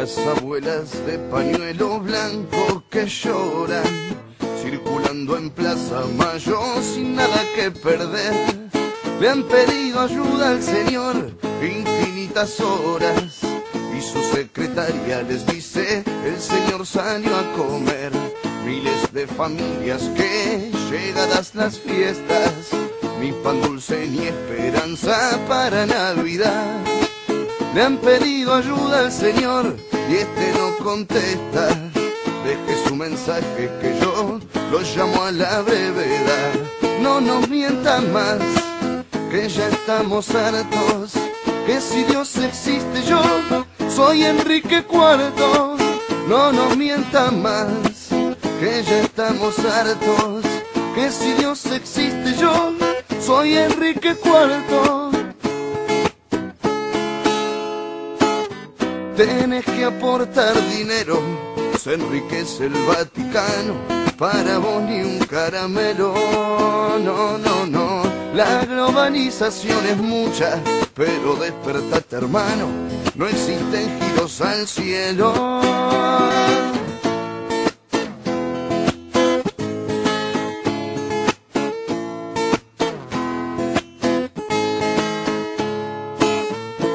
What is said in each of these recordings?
las abuelas de pañuelo blanco que lloran, circulando en Plaza Mayo sin nada que perder. Le han pedido ayuda al Señor infinitas horas y su secretaria les dice: el Señor salió a comer. Miles de familias que, llegadas las fiestas, ni pan dulce ni esperanza para Navidad. Le han pedido ayuda al Señor y este no contesta. Deje su mensaje que yo lo llamo a la brevedad. No nos mientan más, que ya estamos hartos, que si Dios existe yo soy Enrique IV. No nos mientan más, que ya estamos hartos, que si Dios existe yo soy Enrique IV. Tenés que aportar dinero, se enriquece el Vaticano, para vos ni un caramelo. No, no, no, la globalización es mucha, pero despertate hermano, no existen giros al cielo.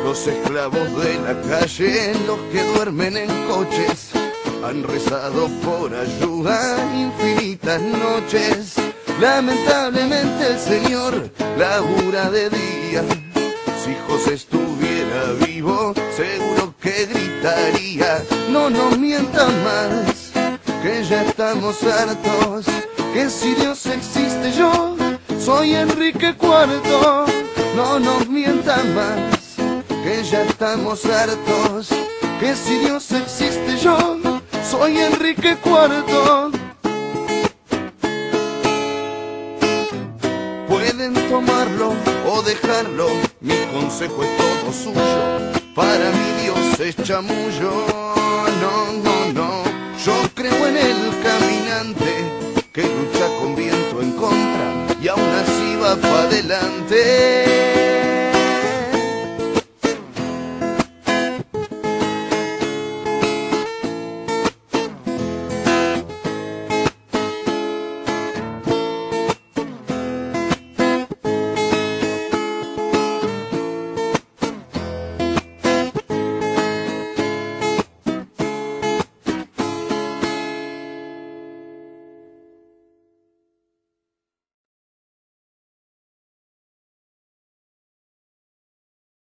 Los esclavos de la calle, los que duermen en coches, han rezado por ayuda infinitas noches. Lamentablemente el Señor labura de día. Si José estuviera vivo, seguro que gritaría: no nos mientan más, que ya estamos hartos, que si Dios existe yo soy Enrique IV. No nos mientan más, que ya estamos hartos, que si Dios existe yo soy Enrique IV. Pueden tomarlo o dejarlo, mi consejo es todo suyo. Para mi Dios es chamullo. No, no, no, yo creo en el caminante que lucha con viento en contra y aún así va para adelante.